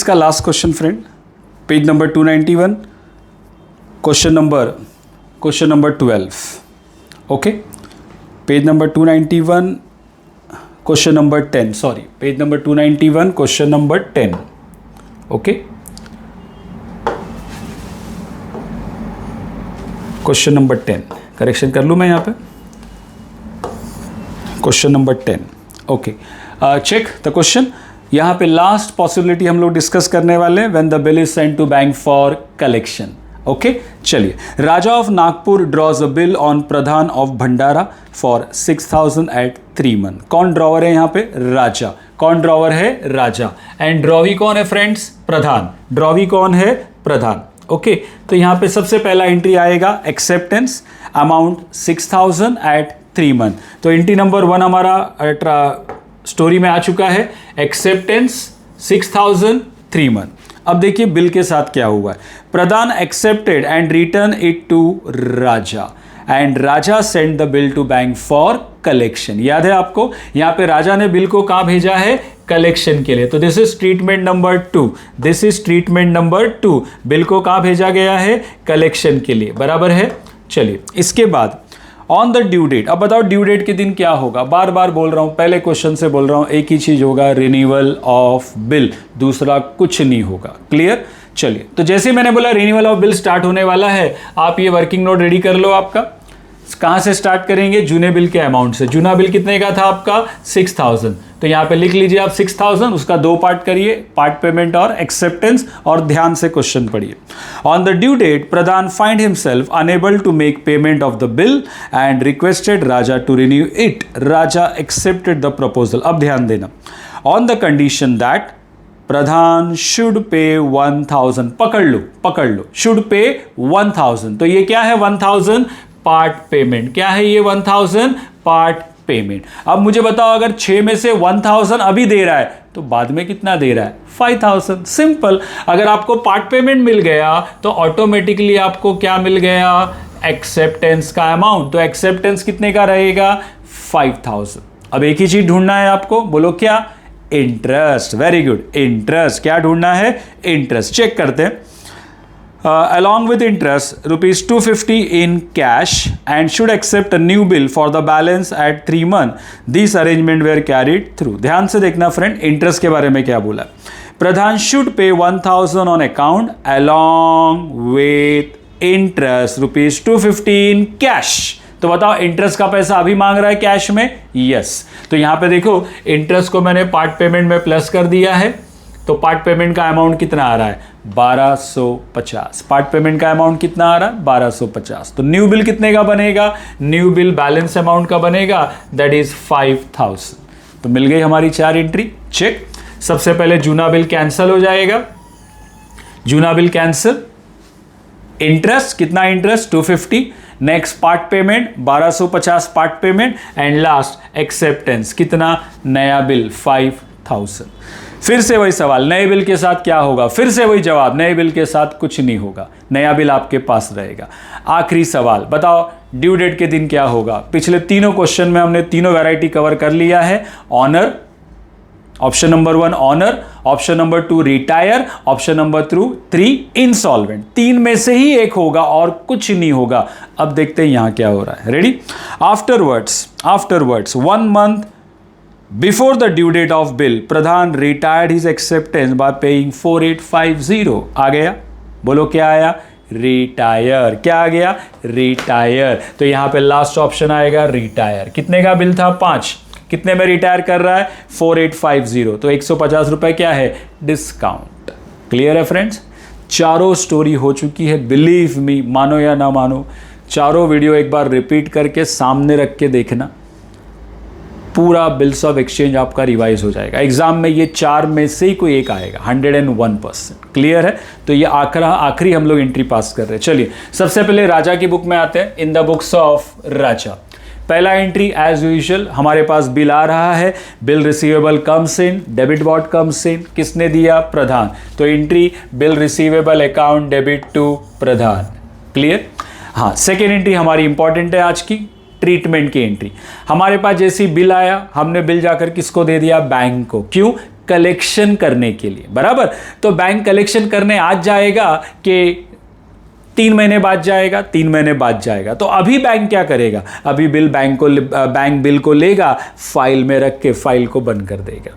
का last question friend, page number 291, question number 12. Okay, page number 291, question number 10. Sorry, page number 291, question number 10. Okay, question number 10. Correction कर लूँ मैं यहाँ पे, question number 10. Okay, check the question. यहाँ पे last possibility हम लोग डिस्कस करने वाले हैं, when the bill is sent to bank for collection. Okay, चलिए. Raja of Nagpur draws a bill on Pradhan of Bhandara for 6,000 at 3 month. कौन ड्रॉवर है यहाँ पे? राजा. कौन ड्रॉवर है? राजा. एंड ड्रॉवी कौन है फ्रेंड्स? प्रधान. ड्रॉवी कौन है? प्रधान. ओके, तो यहाँ पे सबसे पहला एंट्री आएगा एक्सेप्टेंस, अमाउंट 6,000 एट 3 month. तो एंट्री नंबर 1 हमारा स्टोरी में आ चुका है, एक्सेप्टेंस 6,000 3 month. अब देखिए बिल के साथ क्या हुआ है. Pradhan accepted and return it to Raja and Raja send the bill to bank for collection. याद है आपको, यहाँ पे राजा ने बिल को कहाँ भेजा है? कलेक्शन के लिए. तो this is treatment number 2. This is treatment number 2. Bill को कहाँ भेजा गया है? कलेक्शन के लिए. बराबर है. चलिए, इसके बाद ऑन द ड्यू डेट. अब बताओ ड्यू डेट के दिन क्या होगा? बार बार बोल रहा हूं, पहले क्वेश्चन से बोल रहा हूं, एक ही चीज होगा, रिन्यूअल ऑफ बिल, दूसरा कुछ नहीं होगा. क्लियर? चलिए, तो जैसे मैंने बोला रिन्यूअल ऑफ बिल स्टार्ट होने वाला है, आप ये वर्किंग नोट रेडी कर लो. आपका कहां से स्टार्ट करेंगे? जूने बिल के अमाउंट से. जूना बिल कितने का था आपका? 6,000. तो यहां पे लिख लीजिए आप 6,000, उसका 2 पार्ट करिए, पार्ट पेमेंट और एक्सेप्टेंस, और ध्यान से क्वेश्चन पढ़िए. On the due date Pradhan find himself unable to make payment of the bill and requested Raja to renew it. Raja accepted the proposal. अब ध्यान देना, on the condition that Pradhan should pay 1,000. पकड़ लो, should pay 1,000. तो ये क्या है? 1,000 पार्ट पेमेंट. क्या है ये? 1,000 पार्ट पेमेंट. अब मुझे बताओ, अगर 6 में से 1,000 अभी दे रहा है तो बाद में कितना दे रहा है? 5,000. सिंपल. अगर आपको पार्ट पेमेंट मिल गया तो ऑटोमेटिकली आपको क्या मिल गया? एक्सेप्टेंस का अमाउंट. तो एक्सेप्टेंस कितने का रहेगा? 5,000. अब एक ही चीज ढूंढना है आपको. बोलो क्या? इंटरेस्ट. Very good, interest. क्या ढूंढना है? इंटरेस्ट. चेक करते हैं. Along with interest, rupees 250 in cash and should accept a new bill for the balance at 3 months. These arrangement were carried through. ध्यान से देखना फ्रेंड, इंटरेस्ट के बारे में क्या बोला. प्रधान should pay 1,000 on account along with interest rupees 250 in cash. तो बताओ इंटरेस्ट का पैसा अभी मांग रहा है कैश में? यस. तो यहां पे देखो इंटरेस्ट को मैंने पार्ट पेमेंट में प्लस कर दिया है. तो पार्ट पेमेंट का अमाउंट कितना आ रहा है? 1250. पार्ट पेमेंट का अमाउंट कितना आ रहा है? 1250. तो न्यू बिल कितने का बनेगा? न्यू बिल बैलेंस अमाउंट का बनेगा, दैट इज 5,000. तो मिल गई हमारी 4 एंट्री. चेक. सबसे पहले जूना बिल कैंसिल हो जाएगा. जूना बिल कैंसिल. इंटरेस्ट कितना? Interest 250. Next part payment 1250 part payment. And last acceptance कितना? नया बिल 5,000. फिर से वही सवाल, नए बिल के साथ क्या होगा? फिर से वही जवाब, नए बिल के साथ कुछ नहीं होगा, नया बिल आपके पास रहेगा. आखिरी सवाल, बताओ ड्यू डेट के दिन क्या होगा? पिछले तीनों क्वेश्चन में हमने तीनों वैरायटी कवर कर लिया है. Honour, option number 1 honour, option number 2 retire, option number 3 insolvent. 3 में से ही एक होगा और कुछ नहीं होगा. अब देखते हैं यहां क्या हो रहा है. Ready? Afterwards 1 month before the due date of bill, Pradhan retired his acceptance by paying 4,850. आ गया? बोलो क्या आया? रिटायर. क्या आ गया? रिटायर. तो यहां पे लास्ट ऑप्शन आएगा रिटायर. कितने का बिल था? 5. कितने में रिटायर कर रहा है? 4,850. तो 150 रुपए क्या है? डिस्काउंट. क्लियर है फ्रेंड्स? चारों स्टोरी हो चुकी है. बिलीव मी, मानो या ना मानो, चारों वीडियो एक बार रिपीट करके सामने रख के देखना, पूरा बिल्स ऑफ एक्सचेंज आपका रिवाइज हो जाएगा. एग्जाम में ये 4 में से ही कोई एक आएगा. 101%. क्लियर है? तो ये आखिरी हम लोग एंट्री पास कर रहे हैं. चलिए, सबसे पहले राजा की बुक में आते हैं. इन द बुक्स ऑफ राजा, पहला एंट्री एज यूजुअल हमारे पास बिल आ रहा है. Bill receivable comes in, debit what comes in. किसने दिया? प्रधान. तो entry bill receivable account debit to Pradhan. Clear? हाँ, सेकेंड एंट्री हमारी इंपॉर्टेंट है आज की, ट्रीटमेंट की एंट्री. हमारे पास जैसी बिल आया, हमने बिल जाकर किसको दे दिया? बैंक को. क्यों? कलेक्शन करने के लिए, बराबर। तो बैंक कलेक्शन करने आज जाएगा कि 3 महीने बाद जाएगा? 3 महीने बाद जाएगा। तो अभी बैंक क्या करेगा? अभी बैंक बिल को लेगा, फाइल में रख के फाइल को बंद कर देगा।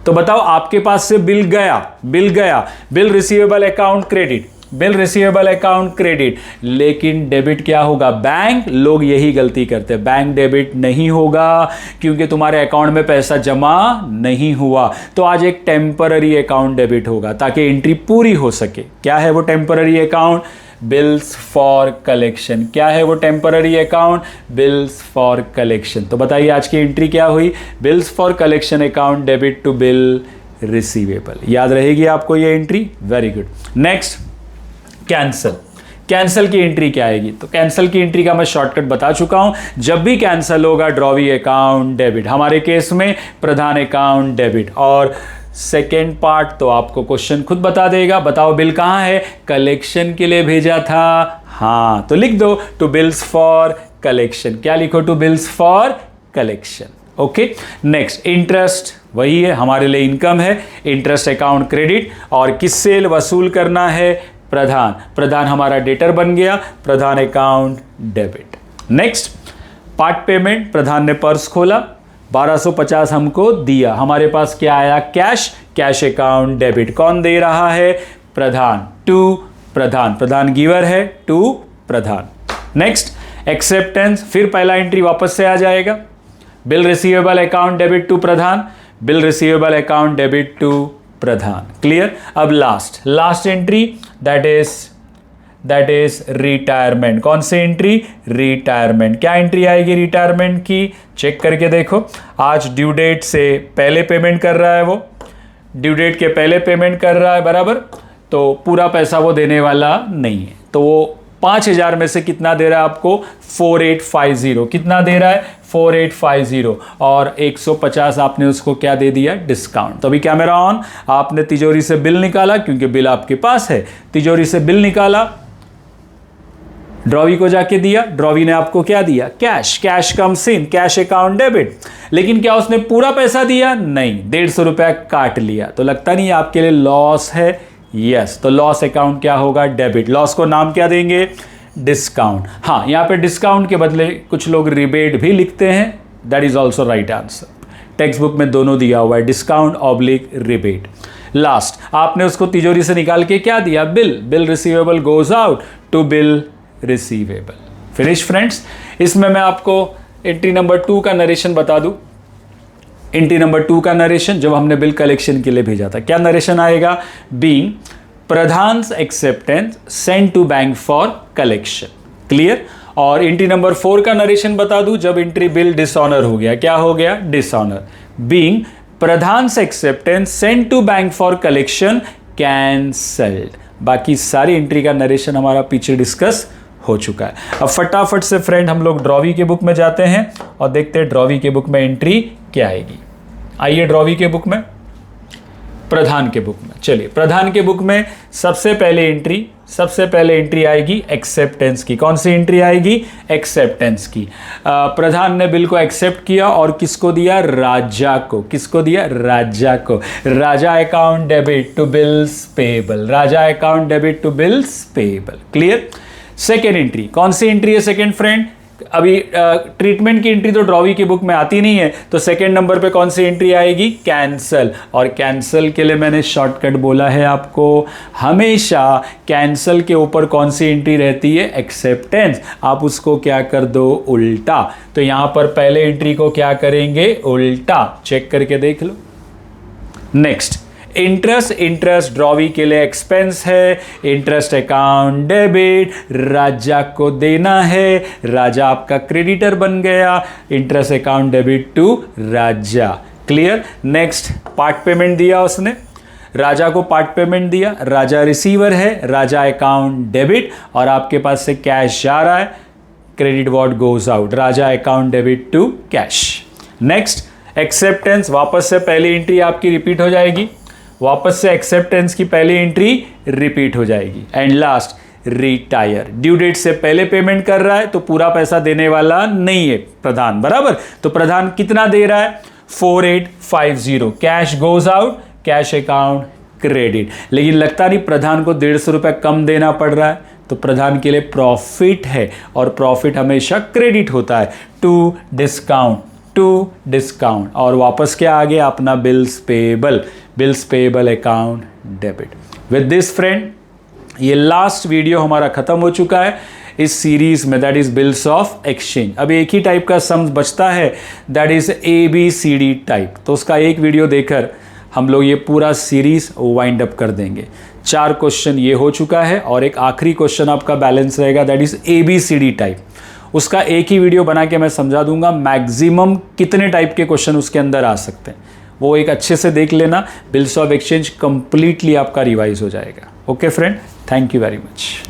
तो बताओ, आपके पास से बिल गया, bill receivable account credit, bill receivable account credit, लेकिन डेबिट क्या होगा? बैंक, लोग यही गलती करते हैं, बैंक डेबिट नहीं होगा क्योंकि तुम्हारे अकाउंट में पैसा जमा नहीं हुआ। तो आज एक टेम्पररी अकाउंट डेबिट होगा ताकि एंट्री पूरी हो सके। क्या है वो temporary account? Bills for collection. क्या है वो temporary account? Bills for collection. तो बताइए आज की एंट्री क्या हुई? Bills for collection account debit to bill receivable. याद रहेगी आपको ये entry? Very good. Next, cancel की एंट्री क्या आएगी? तो कैंसल की एंट्री का मैं शॉर्टकट बता चुका हूं। जब भी कैंसल होगा, ड्रॉवी अकाउंट डेबिट, हमारे केस में प्रधान अकाउंट डेबिट। और सेकेंड पार्ट तो आपको क्वेश्चन खुद बता देगा। बताओ बिल कहां है? कलेक्शन के लिए भेजा था। हां, तो लिख दो टू बिल्स फॉर कलेक्शन। क्या लिखो? To bills for collection. Okay. Next, interest, वही है, हमारे लिए इनकम है। इंटरेस्ट अकाउंट क्रेडिट, और किससे वसूल करना है? प्रधान हमारा डेटर बन गया, Pradhan account debit. Next, part payment, Pradhan ने पर्स खोला, 1250 हमको दिया, हमारे पास क्या आया? Cash account debit. कौन दे रहा है? प्रधान, टू प्रधान गिवर है, टू प्रधान। नेक्स्ट, एक्सेप्टेंस, फिर पहला एंट्री वापस से आ जाएगा, bill receivable account debit to Pradhan, bill receivable account debit to Pradhan. Clear? अब last entry, that is retirement. कौन सी एंट्री? रिटायरमेंट। क्या एंट्री आएगी रिटायरमेंट की? चेक करके देखो। आज ड्यू डेट से पहले पेमेंट कर रहा है, वो ड्यू डेट के पहले पेमेंट कर रहा है, बराबर। तो पूरा पैसा वो देने वाला नहीं है, तो वो 5000 में से कितना दे रहा है आपको? 4850। कितना दे रहा है? 4850, और 150 आपने उसको क्या दे दिया? डिस्काउंट। तो अभी कैमरा ऑन, आपने तिजोरी से बिल निकाला, क्योंकि बिल आपके पास है, तिजोरी से बिल निकाला, ड्रॉवी को जाके दिया, ड्रॉवी ने आपको क्या दिया? Cash comes in, cash account debit. लेकिन क्या उसने पूरा पैसा दिया? नहीं, 150 रुपया काट लिया। तो लगता नहीं आपके लिए लॉस है? यस। तो लॉस अकाउंट क्या होगा? डेबिट। लॉस को नाम क्या देंगे? डिस्काउंट। हाँ, यहां पे डिस्काउंट के बदले कुछ लोग रिबेट भी लिखते हैं, that is also right answer. Text book में दोनों दिया हुआ है, डिस्काउंट ऑब्लिक रिबेट। लास्ट, आपने उसको तिजोरी से निकाल के क्या दिया? Bill receivable goes out to bill receivable. Finish friends. इसमें मैं आपको एंट्री नंबर 2 का नरेशन बता दूं। एंट्री नंबर 2 का नरेशन, जब हमने बिल कलेक्शन के लिए भेजा था, क्या नरेशन आएगा? Being Pradhan's acceptance sent to bank for collection. Clear? और एंट्री नंबर 4 का नरेशन बता दूं, जब एंट्री बिल डिसऑनर हो गया। क्या हो गया? Dishonour. Being Pradhan's acceptance sent to bank for collection cancelled. बाकी सारी एंट्री का नरेशन हमारा पीछे डिस्कस हो चुका है। अब फटाफट से फ्रेंड हम लोग ड्रॉवी के बुक में जाते हैं और देखते हैं ड्रॉवी के बुक में एंट्री क्या आएगी। आइए ड्रॉवी के बुक में, प्रधान के बुक में। चलिए, प्रधान के बुक में सबसे पहले एंट्री आएगी एक्सेप्टेंस की। कौन सी एंट्री आएगी? एक्सेप्टेंस की। प्रधान ने बिल को एक्सेप्ट किया और किसको दिया? राजा को। किसको दिया? राजा को। Raja account debit to bills payable. Raja account debit to bills payable. Clear? Second entry, कौन सी एंट्री है सेकेंड फ्रेंड? अभी ट्रीटमेंट की एंट्री तो ड्रॉवी की बुक में आती नहीं है, तो सेकेंड नंबर पे कौन सी एंट्री आएगी? कैंसल। और कैंसल के लिए मैंने शॉर्टकट बोला है आपको, हमेशा कैंसल के ऊपर कौन सी एंट्री रहती है? एक्सेप्टेंस। आप उसको क्या कर दो? उल्टा। तो यहां पर पहले एंट्री को क्या करेंगे? उल्टा। चेक करके देख लो। नेक्स्ट, इंटरेस्ट ड्रॉवी के लिए एक्सपेंस है, इंटरेस्ट अकाउंट डेबिट, राजा को देना है, राजा आपका क्रेडिटर बन गया, interest account debit to Raja. Clear? Next, part payment दिया उसने, राजा को पार्ट पेमेंट दिया, राजा रिसीवर है, राजा अकाउंट डेबिट, और आपके पास से कैश जा रहा है, credit what goes out, Raja account debit to cash. Next, acceptance, वापस से पहली एंट्री आपकी रिपीट हो जाएगी, वापस से एक्सेप्टेंस की पहली एंट्री रिपीट हो जाएगी। And last, retire, due date से पहले पेमेंट कर रहा है तो पूरा पैसा देने वाला नहीं है प्रधान, बराबर। तो प्रधान कितना दे रहा है? 4850। Cash goes out, cash account credit. लेकिन लगता नहीं प्रधान को 150 रुपये कम देना पड़ रहा है, तो प्रधान के लिए प्रॉफिट है और प्रॉफिट हमेशा क्रेडिट होता है। टू डिस्काउंट और वापस क्या आ गया अपना bills payable account debit. With this friend, ये लास्ट वीडियो हमारा खत्म हो चुका है इस सीरीज में, that is bills of exchange. अब एक ही टाइप का सम्स बचता है, दैट इज ABCD टाइप। तो उसका एक वीडियो देकर हम लोग ये पूरा सीरीज वाइंड अप कर देंगे। 4 क्वेश्चन ये हो चुका है और एक आखिरी क्वेश्चन आपका बैलेंस रहेगा, दैट इज ABCD टाइप। उसका एक ही वीडियो बना के मैं समझा दूंगा मैक्सिमम कितने टाइप के क्वेश्चन उसके अंदर आ सकते हैं। वो एक अच्छे से देख लेना, बिल्स ऑफ एक्सचेंज कंप्लीटली आपका रिवाइज हो जाएगा। Okay friend, thank you very much.